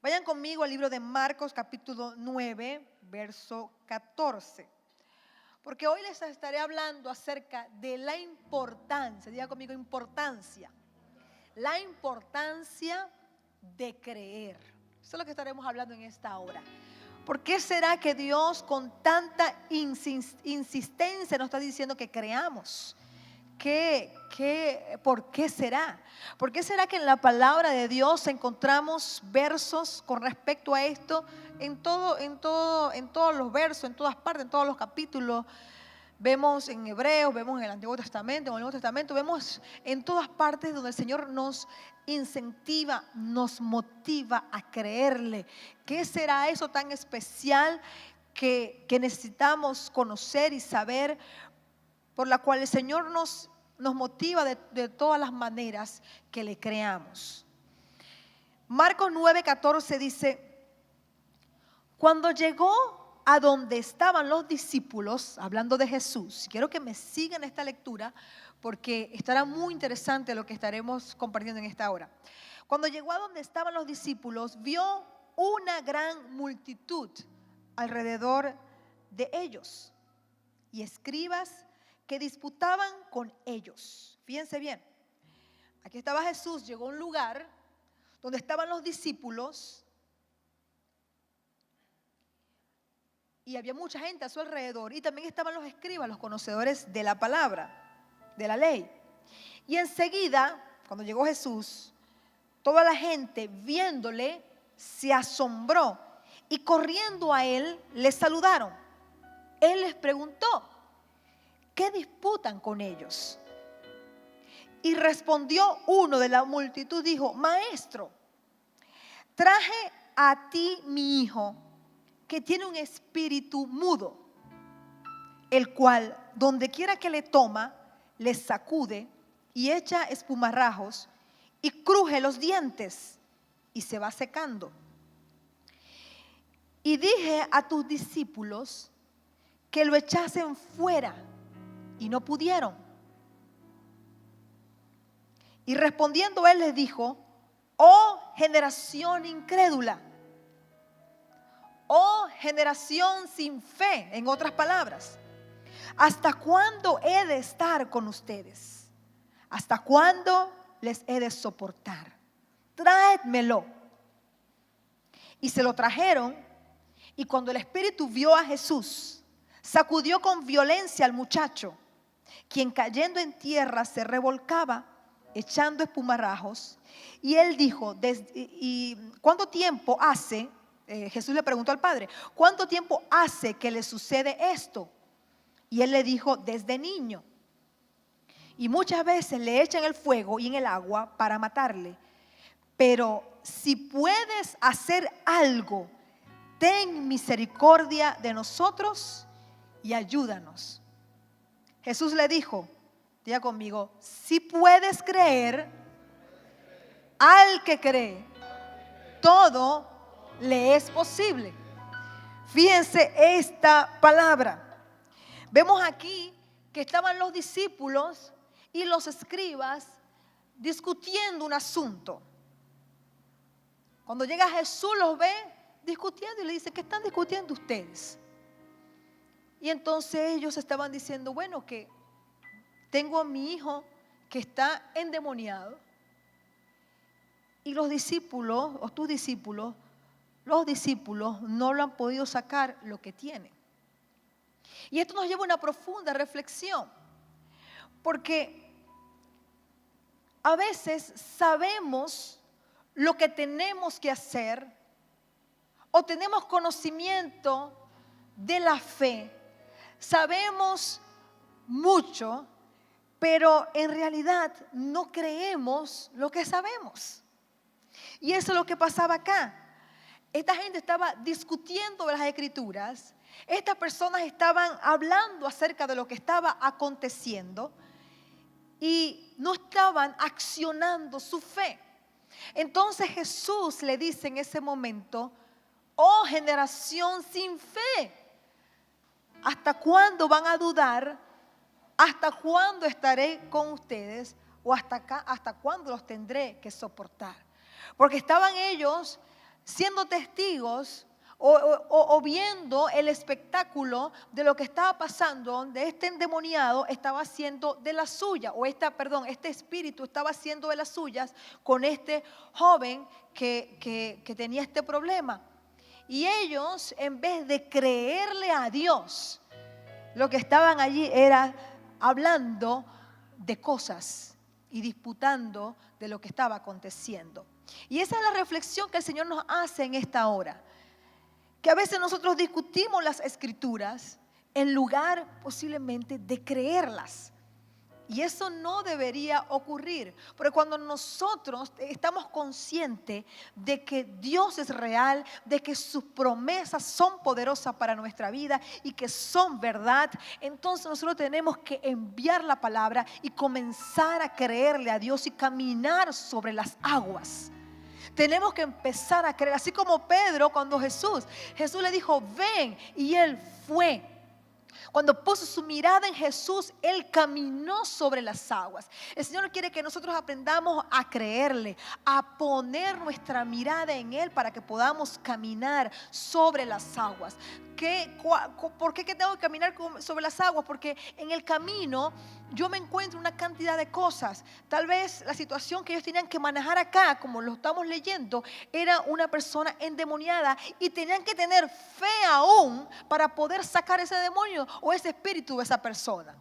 Vayan conmigo al libro de Marcos capítulo 9, verso 14. Porque hoy les estaré hablando acerca de la importancia, diga conmigo importancia, la importancia de creer. Eso es lo que estaremos hablando en esta hora. ¿Por qué será que Dios con tanta insistencia nos está diciendo que creamos? ¿Por qué será? ¿Por qué será que en la palabra de Dios encontramos versos con respecto a esto en todos los versos, en todas partes, en todos los capítulos? Vemos en Hebreos, vemos en el Antiguo Testamento, en el Nuevo Testamento, vemos en todas partes donde el Señor nos incentiva, nos motiva a creerle. ¿Qué será eso tan especial que necesitamos conocer y saber, por la cual el Señor nos motiva de todas las maneras que le creamos? Marcos 9:14 dice: cuando llegó a donde estaban los discípulos, hablando de Jesús, quiero que me sigan esta lectura porque estará muy interesante lo que estaremos compartiendo en esta hora. Cuando llegó a donde estaban los discípulos, vio una gran multitud alrededor de ellos y escribas que disputaban con ellos. Fíjense bien, aquí estaba Jesús, llegó a un lugar donde estaban los discípulos y había mucha gente a su alrededor, y también estaban los escribas, los conocedores de la palabra, de la ley. Y enseguida, cuando llegó Jesús, toda la gente viéndole se asombró y corriendo a él le saludaron. Él les preguntó: ¿qué disputan con ellos? Y respondió uno de la multitud, dijo: Maestro, traje a ti mi hijo, que tiene un espíritu mudo, el cual donde quiera que le toma, le sacude y echa espumarrajos y cruje los dientes y se va secando. Y dije a tus discípulos que lo echasen fuera y no pudieron. Y respondiendo él les dijo: oh generación incrédula, oh generación sin fe, en otras palabras, ¿hasta cuándo he de estar con ustedes? ¿Hasta cuándo les he de soportar? Traédmelo. Y se lo trajeron, y cuando el espíritu vio a Jesús, sacudió con violencia al muchacho, quien cayendo en tierra se revolcaba, echando espumarrajos. Y él dijo: ¿y cuánto tiempo hace? Jesús le preguntó al padre: ¿cuánto tiempo hace que le sucede esto? Y él le dijo: desde niño. Y muchas veces le echan el fuego y en el agua para matarle. Pero si puedes hacer algo, ten misericordia de nosotros y ayúdanos. Jesús le dijo, diga conmigo: si puedes creer, al que cree, todo le es posible. Fíjense esta palabra. Vemos aquí que estaban los discípulos y los escribas discutiendo un asunto. Cuando llega Jesús los ve discutiendo y le dice: ¿qué están discutiendo ustedes? Y entonces ellos estaban diciendo: bueno, que tengo a mi hijo que está endemoniado, y los discípulos, o tus discípulos, los discípulos no lo han podido sacar lo que tiene. Y esto nos lleva a una profunda reflexión, porque a veces sabemos lo que tenemos que hacer o tenemos conocimiento de la fe, sabemos mucho, pero en realidad no creemos lo que sabemos. Y eso es lo que pasaba acá. Esta gente estaba discutiendo las escrituras, estas personas estaban hablando acerca de lo que estaba aconteciendo y no estaban accionando su fe. Entonces Jesús le dice en ese momento: oh generación sin fe, ¿hasta cuándo van a dudar? ¿Hasta cuándo estaré con ustedes? ¿O hasta cuándo los tendré que soportar? Porque estaban ellos siendo testigos o viendo el espectáculo de lo que estaba pasando, donde este endemoniado estaba haciendo de la suya, este espíritu estaba haciendo de las suyas con este joven que tenía este problema. Y ellos, en vez de creerle a Dios, lo que estaban allí era hablando de cosas y disputando de lo que estaba aconteciendo. Y esa es la reflexión que el Señor nos hace en esta hora. Que a veces nosotros discutimos las escrituras en lugar posiblemente de creerlas. Y eso no debería ocurrir, porque cuando nosotros estamos conscientes de que Dios es real, de que sus promesas son poderosas para nuestra vida y que son verdad, entonces nosotros tenemos que enviar la palabra y comenzar a creerle a Dios y caminar sobre las aguas. Tenemos que empezar a creer, así como Pedro cuando Jesús le dijo, ven, y él fue. Cuando puso su mirada en Jesús, él caminó sobre las aguas. El Señor quiere que nosotros aprendamos a creerle, a poner nuestra mirada en Él para que podamos caminar sobre las aguas. ¿Por qué tengo que caminar sobre las aguas? Porque en el camino yo me encuentro una cantidad de cosas. Tal vez la situación que ellos tenían que manejar acá, como lo estamos leyendo, era una persona endemoniada y tenían que tener fe aún para poder sacar ese demonio o ese espíritu de esa persona.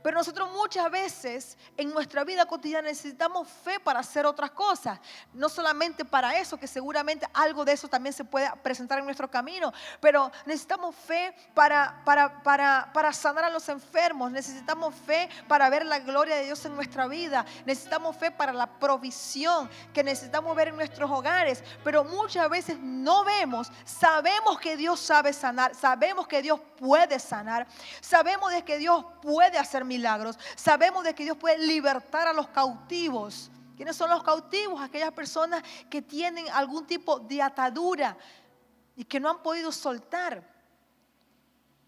Pero nosotros muchas veces en nuestra vida cotidiana necesitamos fe para hacer otras cosas. No solamente para eso, que seguramente algo de eso también se puede presentar en nuestro camino. Pero necesitamos fe para sanar a los enfermos. Necesitamos fe para ver la gloria de Dios en nuestra vida. Necesitamos fe para la provisión que necesitamos ver en nuestros hogares. Pero muchas veces no vemos. Sabemos que Dios sabe sanar. Sabemos que Dios puede sanar. Sabemos de que Dios puede hacer milagros. Sabemos de que Dios puede libertar a los cautivos. ¿Quiénes son los cautivos? Aquellas personas que tienen algún tipo de atadura y que no han podido soltar.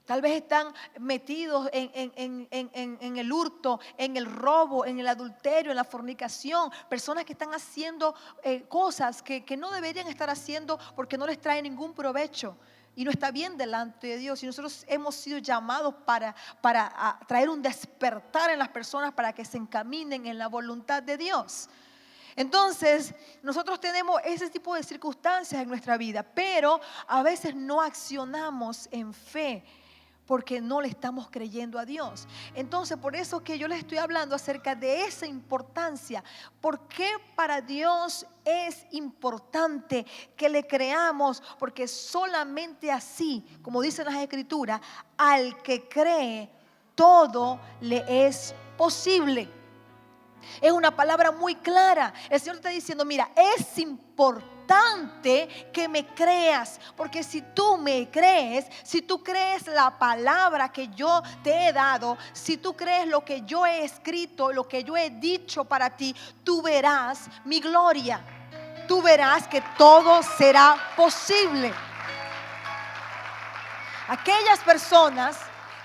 Tal vez están metidos en el hurto, en el robo, en el adulterio, en la fornicación. Personas que están haciendo cosas que no deberían estar haciendo porque no les trae ningún provecho. Y no está bien delante de Dios. Y nosotros hemos sido llamados para traer un despertar en las personas para que se encaminen en la voluntad de Dios. Entonces, nosotros tenemos ese tipo de circunstancias en nuestra vida, pero a veces no accionamos en fe porque no le estamos creyendo a Dios. Entonces, por eso que yo les estoy hablando acerca de esa importancia. ¿Por qué para Dios es importante que le creamos? Porque solamente así, como dicen las Escrituras, al que cree, todo le es posible. Es una palabra muy clara. El Señor está diciendo, mira, es importante que me creas, porque si tú me crees, si tú crees la palabra que yo te he dado, si tú crees lo que yo he escrito, lo que yo he dicho para ti, tú verás mi gloria. Tú verás que todo será posible. Aquellas personas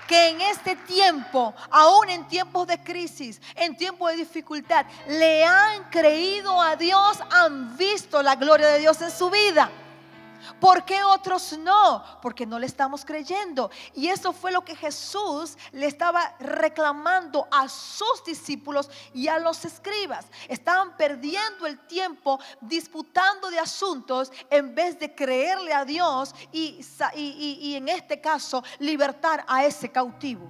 que en este tiempo, aún en tiempos de crisis, en tiempos de dificultad, le han creído a Dios, han visto la gloria de Dios en su vida. ¿Por qué otros no? Porque no le estamos creyendo. Y eso fue lo que Jesús le estaba reclamando a sus discípulos y a los escribas. Estaban perdiendo el tiempo disputando de asuntos en vez de creerle a Dios y en este caso libertar a ese cautivo.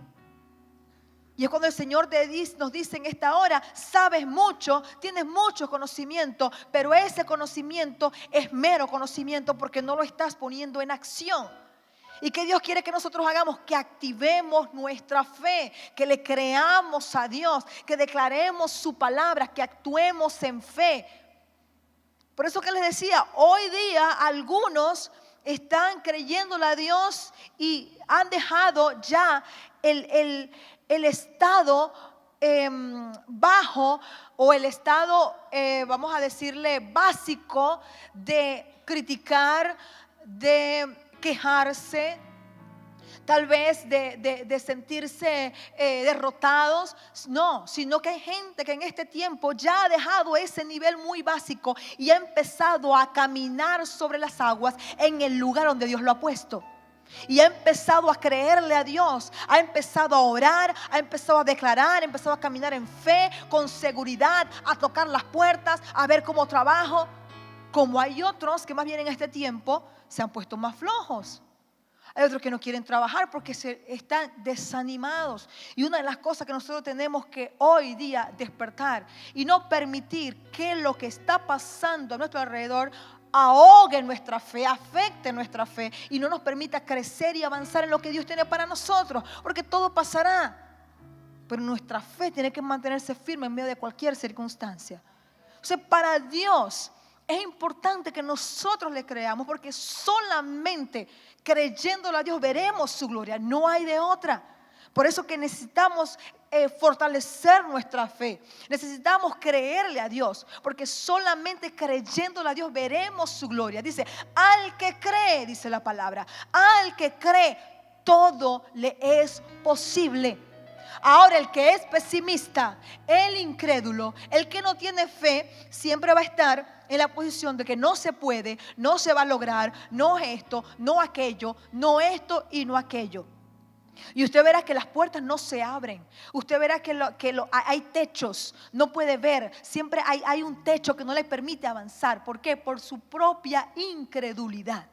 Y es cuando el Señor nos dice en esta hora, sabes mucho, tienes mucho conocimiento, pero ese conocimiento es mero conocimiento porque no lo estás poniendo en acción. ¿Y qué Dios quiere que nosotros hagamos? Que activemos nuestra fe, que le creamos a Dios, que declaremos su palabra, que actuemos en fe. Por eso que les decía, hoy día algunos están creyéndole a Dios y han dejado ya el estado bajo o el estado, vamos a decirle, básico de criticar, de quejarse, tal vez de sentirse derrotados. No, sino que hay gente que en este tiempo ya ha dejado ese nivel muy básico y ha empezado a caminar sobre las aguas en el lugar donde Dios lo ha puesto. Y ha empezado a creerle a Dios, ha empezado a orar, ha empezado a declarar, ha empezado a caminar en fe, con seguridad, a tocar las puertas, a ver cómo trabajo. Como hay otros que más bien en este tiempo se han puesto más flojos. Hay otros que no quieren trabajar porque están desanimados. Y una de las cosas que nosotros tenemos que hoy día despertar y no permitir que lo que está pasando a nuestro alrededor ahogue nuestra fe, afecte nuestra fe y no nos permita crecer y avanzar en lo que Dios tiene para nosotros. Porque todo pasará, pero nuestra fe tiene que mantenerse firme en medio de cualquier circunstancia. O sea, para Dios es importante que nosotros le creamos, porque solamente creyéndole a Dios veremos su gloria. No hay de otra. Por eso que necesitamos fortalecer nuestra fe. Necesitamos creerle a Dios, porque solamente creyéndole a Dios veremos su gloria. Dice, al que cree, dice la palabra, al que cree, todo le es posible. Ahora el que es pesimista, el incrédulo, el que no tiene fe, siempre va a estar en la posición de que no se puede, no se va a lograr, no esto, no aquello, no esto y no aquello. Y usted verá que las puertas no se abren. Usted verá que hay techos, no puede ver. Siempre hay un techo que no le permite avanzar. ¿Por qué? Por su propia incredulidad.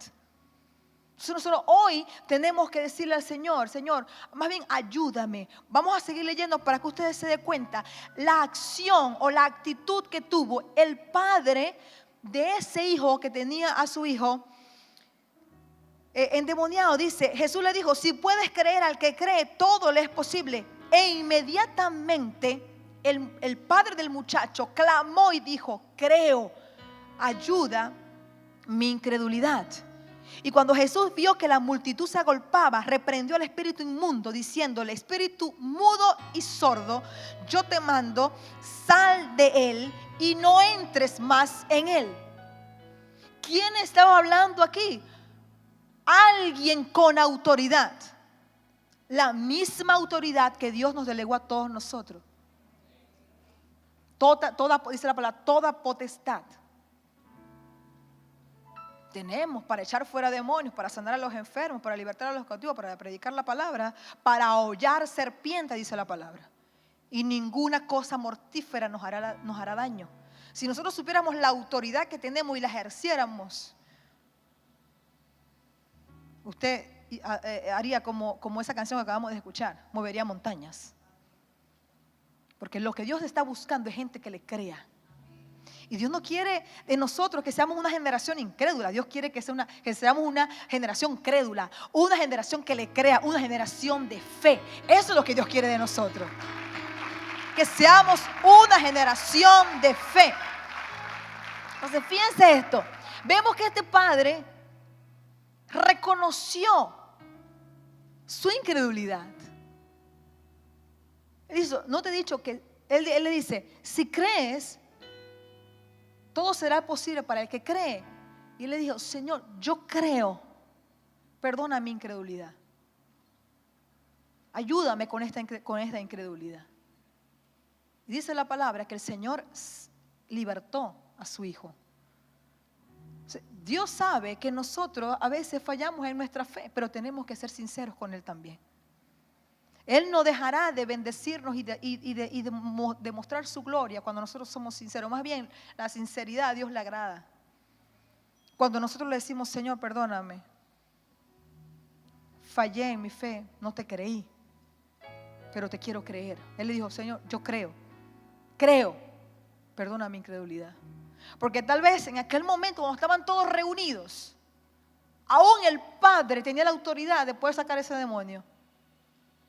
Nosotros hoy tenemos que decirle al Señor, Señor, más bien ayúdame. Vamos a seguir leyendo para que ustedes se den cuenta la acción o la actitud que tuvo el padre de ese hijo que tenía a su hijo endemoniado. Dice, Jesús le dijo, si puedes creer al que cree, todo le es posible. E inmediatamente el padre del muchacho clamó y dijo, creo, ayuda mi incredulidad. Y cuando Jesús vio que la multitud se agolpaba, reprendió al espíritu inmundo, diciéndole, espíritu mudo y sordo, yo te mando, sal de él y no entres más en él. ¿Quién estaba hablando aquí? Alguien con autoridad. La misma autoridad que Dios nos delegó a todos nosotros. Dice la palabra, toda potestad. Tenemos para echar fuera demonios, para sanar a los enfermos, para libertar a los cautivos, para predicar la palabra, para hollar serpientes, dice la palabra. Y ninguna cosa mortífera nos hará daño. Si nosotros supiéramos la autoridad que tenemos y la ejerciéramos, usted haría como esa canción que acabamos de escuchar, movería montañas. Porque lo que Dios está buscando es gente que le crea. Y Dios no quiere de nosotros que seamos una generación incrédula. Dios quiere que seamos una generación crédula, una generación que le crea, una generación de fe. Eso es lo que Dios quiere de nosotros. Que seamos una generación de fe. Entonces, fíjense esto. Vemos que este padre reconoció su incredulidad. Él dice, no te he dicho que, él le dice, si crees, todo será posible para el que cree. Y él le dijo, Señor, yo creo, perdona mi incredulidad. Ayúdame con esta incredulidad. Y dice la palabra que el Señor libertó a su hijo. Dios sabe que nosotros a veces fallamos en nuestra fe, pero tenemos que ser sinceros con Él también. Él no dejará de bendecirnos y de mostrar su gloria cuando nosotros somos sinceros. Más bien, la sinceridad a Dios le agrada. Cuando nosotros le decimos, Señor, perdóname, fallé en mi fe, no te creí, pero te quiero creer. Él le dijo, Señor, yo creo, perdona mi incredulidad. Porque tal vez en aquel momento cuando estaban todos reunidos, aún el padre tenía la autoridad de poder sacar ese demonio,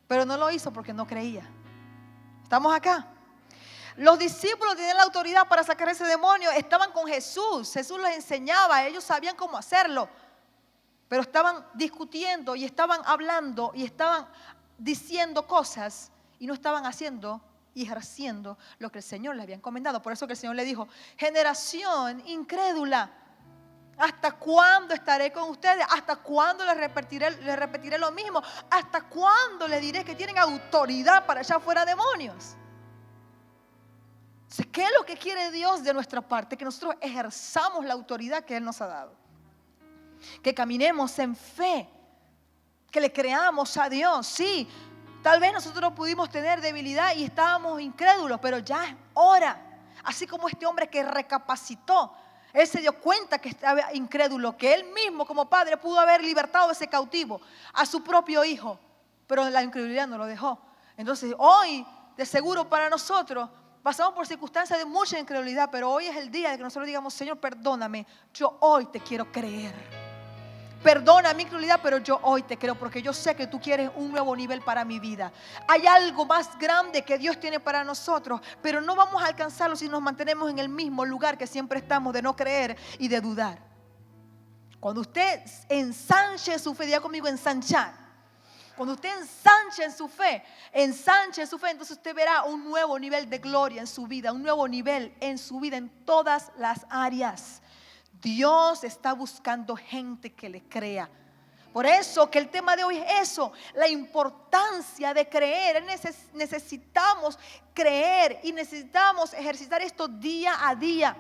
pero no lo hizo porque no creía. ¿Estamos acá? Los discípulos tenían la autoridad para sacar ese demonio, estaban con Jesús, Jesús les enseñaba, ellos sabían cómo hacerlo, pero estaban discutiendo y estaban hablando y estaban diciendo cosas y no estaban haciendo y ejerciendo lo que el Señor les había encomendado. Por eso que el Señor le dijo, generación incrédula, ¿Hasta cuándo estaré con ustedes? ¿Hasta cuándo les repetiré lo mismo? ¿Hasta cuándo les diré que tienen autoridad para echar fuera demonios? ¿Qué es lo que quiere Dios de nuestra parte? Que nosotros ejerzamos la autoridad que Él nos ha dado. Que caminemos en fe. Que le creamos a Dios. Sí, tal vez nosotros pudimos tener debilidad y estábamos incrédulos, pero ya es hora. Así como este hombre que recapacitó. Él se dio cuenta que estaba incrédulo, que él mismo como padre pudo haber libertado a ese cautivo, a su propio hijo, pero la incredulidad no lo dejó. Entonces hoy, de seguro para nosotros, pasamos por circunstancias de mucha incredulidad, pero hoy es el día de que nosotros digamos: Señor, perdóname, yo hoy te quiero creer. Perdona mi incredulidad, pero yo hoy te creo, porque yo sé que tú quieres un nuevo nivel para mi vida. Hay algo más grande que Dios tiene para nosotros, pero no vamos a alcanzarlo si nos mantenemos en el mismo lugar que siempre estamos, de no creer y de dudar. Cuando usted ensanche su fe, diga conmigo: ensanchar. Cuando usted ensanche en su fe, entonces usted verá un nuevo nivel de gloria en su vida, un nuevo nivel en su vida en todas las áreas. Dios está buscando gente que le crea. Por eso que el tema de hoy es eso, la importancia de creer. Necesitamos creer y necesitamos ejercitar esto día a día.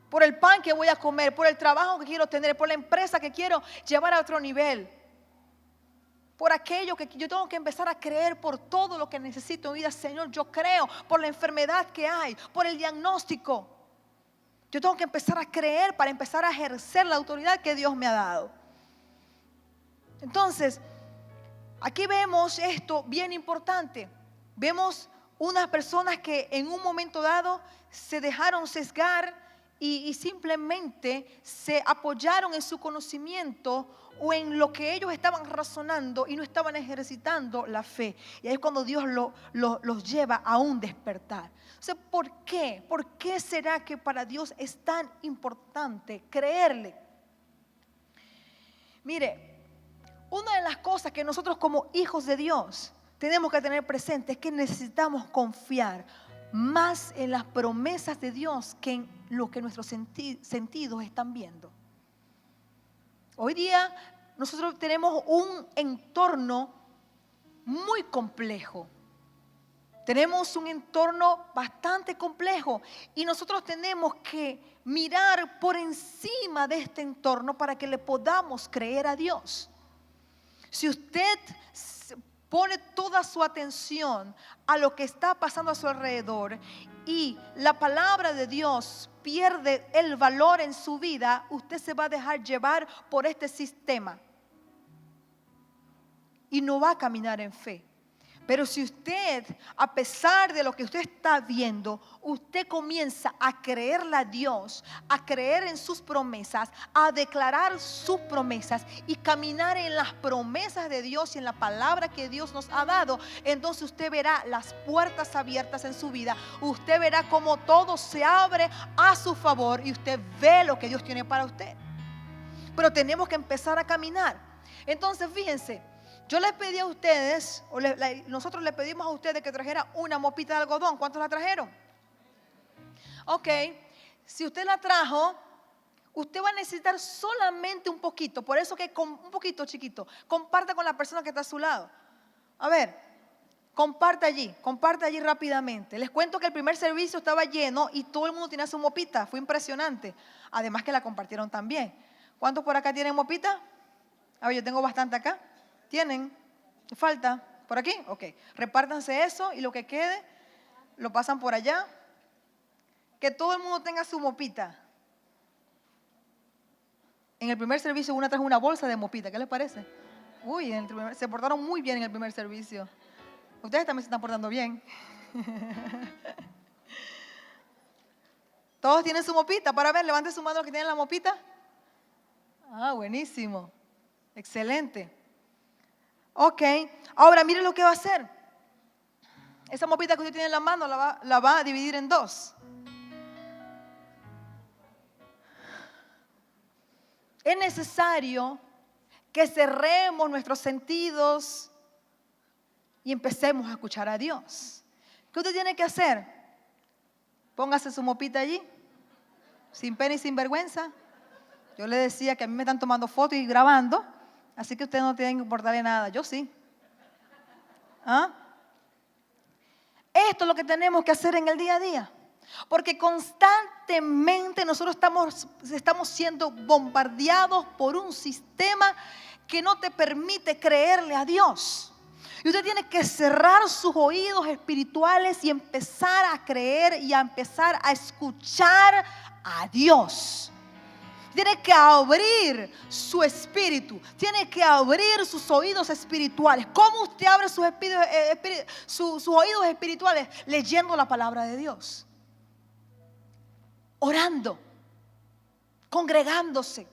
Por el pan que voy a comer, por el trabajo que quiero tener, por la empresa que quiero llevar a otro nivel. Por aquello que yo tengo que empezar a creer, por todo lo que necesito en mi vida. Señor, yo creo por la enfermedad que hay, por el diagnóstico. Yo tengo que empezar a creer para empezar a ejercer la autoridad que Dios me ha dado. Entonces, aquí vemos esto bien importante. Vemos unas personas que en un momento dado se dejaron sesgar y simplemente se apoyaron en su conocimiento o en lo que ellos estaban razonando y no estaban ejercitando la fe. Y ahí es cuando Dios los lleva a un despertar. O sea, ¿por qué? ¿Por qué será que para Dios es tan importante creerle? Mire, una de las cosas que nosotros como hijos de Dios tenemos que tener presente es que necesitamos confiar más en las promesas de Dios que en lo que nuestros sentidos están viendo. Hoy día nosotros tenemos un entorno muy complejo. Tenemos un entorno bastante complejo y nosotros tenemos que mirar por encima de este entorno para que le podamos creer a Dios. Si usted pone toda su atención a lo que está pasando a su alrededor y la palabra de Dios pierde el valor en su vida, usted se va a dejar llevar por este sistema y no va a caminar en fe. Pero si usted, a pesar de lo que usted está viendo, usted comienza a creerle a Dios, a creer en sus promesas, a declarar sus promesas y caminar en las promesas de Dios y en la palabra que Dios nos ha dado, entonces usted verá las puertas abiertas en su vida. Usted verá cómo todo se abre a su favor y usted ve lo que Dios tiene para usted. Pero tenemos que empezar a caminar. Entonces, fíjense. Yo les pedí a ustedes, nosotros les pedimos a ustedes que trajeran una mopita de algodón. ¿Cuántos la trajeron? Ok, si usted la trajo, usted va a necesitar solamente un poquito. Por eso que un poquito chiquito, comparta con la persona que está a su lado. A ver, comparte allí rápidamente. Les cuento que el primer servicio estaba lleno y todo el mundo tenía su mopita. Fue impresionante. Además que la compartieron también. ¿Cuántos por acá tienen mopita? A ver, yo tengo bastante acá. ¿Tienen? ¿Falta? ¿Por aquí? Ok. Repártanse eso y lo que quede lo pasan por allá. Que todo el mundo tenga su mopita. En el primer servicio una trajo una bolsa de mopita. ¿Qué les parece? Uy, se portaron muy bien en el primer servicio. Ustedes también se están portando bien. ¿Todos tienen su mopita? Para ver, levanten su mano los que tienen la mopita. Ah, buenísimo. Excelente. Ok, ahora mire lo que va a hacer. Esa mopita que usted tiene en la mano la va a dividir en dos. Es necesario que cerremos nuestros sentidos y empecemos a escuchar a Dios. ¿Qué usted tiene que hacer? Póngase su mopita allí. sin pena y sin vergüenza. Yo le decía que a mí me están tomando fotos y grabando, así que ustedes no tienen que importarle nada. Yo sí. ¿Ah? Esto es lo que tenemos que hacer en el día a día. Porque constantemente nosotros estamos siendo bombardeados por un sistema que no te permite creerle a Dios. Y usted tiene que cerrar sus oídos espirituales y empezar a creer y a empezar a escuchar a Dios. Tiene que abrir su espíritu, tiene que abrir sus oídos espirituales. ¿Cómo usted abre sus oídos espirituales? Leyendo la palabra de Dios, orando, congregándose,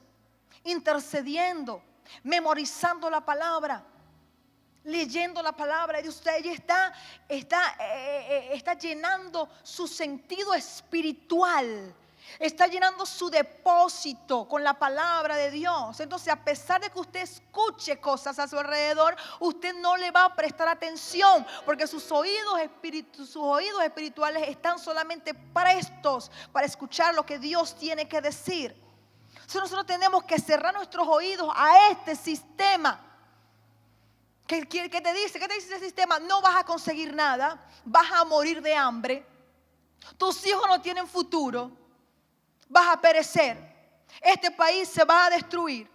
intercediendo, memorizando la palabra, leyendo la palabra de usted. Ella está llenando su sentido espiritual. Está llenando su depósito con la palabra de Dios. Entonces, a pesar de que usted escuche cosas a su alrededor, usted no le va a prestar atención, porque sus oídos espirituales están solamente prestos para escuchar lo que Dios tiene que decir. Entonces, nosotros tenemos que cerrar nuestros oídos a este sistema. ¿Qué te dice? ¿Qué te dice ese sistema? No vas a conseguir nada, vas a morir de hambre, tus hijos no tienen futuro, vas a perecer, este país se va a destruir,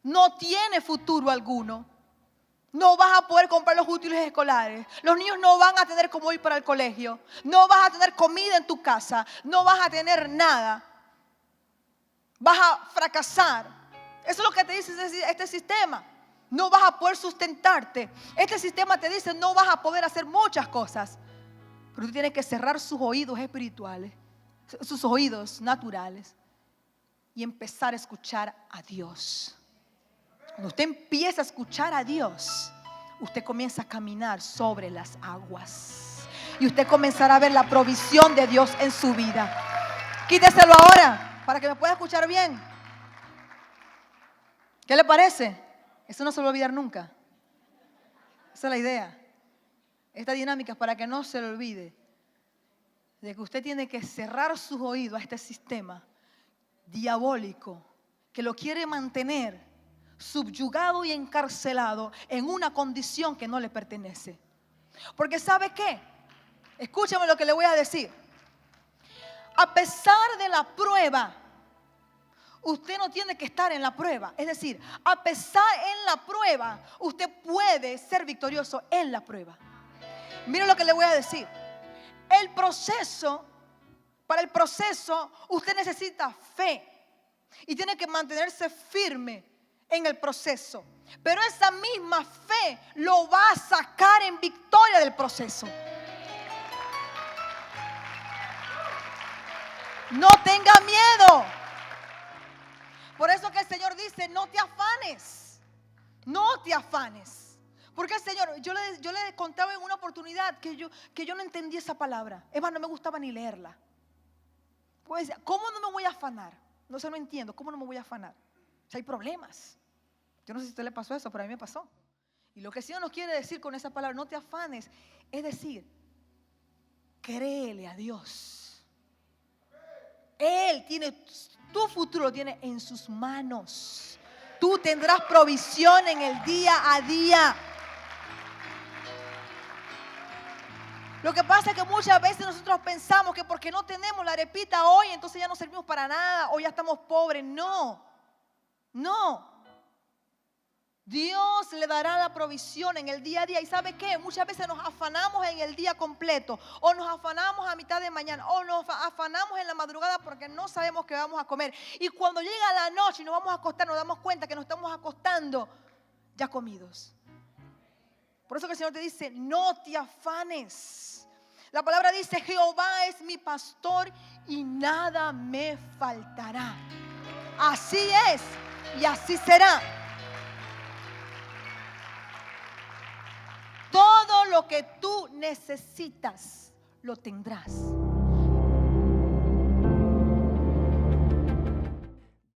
no tiene futuro alguno, no vas a poder comprar los útiles escolares, los niños no van a tener cómo ir para el colegio, no vas a tener comida en tu casa, no vas a tener nada, vas a fracasar. Eso es lo que te dice este sistema. No vas a poder sustentarte. Este sistema te dice no vas a poder hacer muchas cosas, pero tú tienes que cerrar sus oídos espirituales, sus oídos naturales, y empezar a escuchar a Dios. Cuando usted empieza a escuchar a Dios, usted comienza a caminar sobre las aguas y usted comenzará a ver la provisión de Dios en su vida. Quíteselo ahora para que me pueda escuchar bien. ¿Qué le parece? Eso no se lo va a olvidar nunca. Esa es la idea. Esta dinámica es para que no se le olvide de que usted tiene que cerrar sus oídos a este sistema diabólico que lo quiere mantener subyugado y encarcelado en una condición que no le pertenece. Porque ¿sabe qué? Escúchame lo que le voy a decir. A pesar de la prueba, usted no tiene que estar en la prueba. Es decir, a pesar en la prueba, usted puede ser victorioso en la prueba. Miren lo que le voy a decir. Para el proceso, usted necesita fe y tiene que mantenerse firme en el proceso. Pero esa misma fe lo va a sacar en victoria del proceso. No tenga miedo. Por eso que el Señor dice, no te afanes. No te afanes. Porque el Señor, yo le contaba en una oportunidad que yo no entendí esa palabra. Es más, no me gustaba ni leerla. Pues, ¿cómo no me voy a afanar? No sé, no entiendo. ¿Cómo no me voy a afanar? O sea, hay problemas. Yo no sé si a usted le pasó eso, pero a mí me pasó. Y lo que el Señor nos quiere decir con esa palabra, no te afanes, es decir, créele a Dios. Él tiene, tu futuro lo tiene en sus manos. Tú tendrás provisión en el día a día. Lo que pasa es que muchas veces nosotros pensamos que porque no tenemos la arepita hoy, entonces ya no servimos para nada, o ya estamos pobres. No, no. Dios le dará la provisión en el día a día. ¿Y sabe qué? Muchas veces nos afanamos en el día completo, o nos afanamos a mitad de mañana, o nos afanamos en la madrugada porque no sabemos qué vamos a comer. Y cuando llega la noche y nos vamos a acostar, nos damos cuenta que nos estamos acostando ya comidos. Por eso que el Señor te dice, no te afanes. La palabra dice, Jehová es mi pastor y nada me faltará. Así es y así será. Todo lo que tú necesitas, lo tendrás.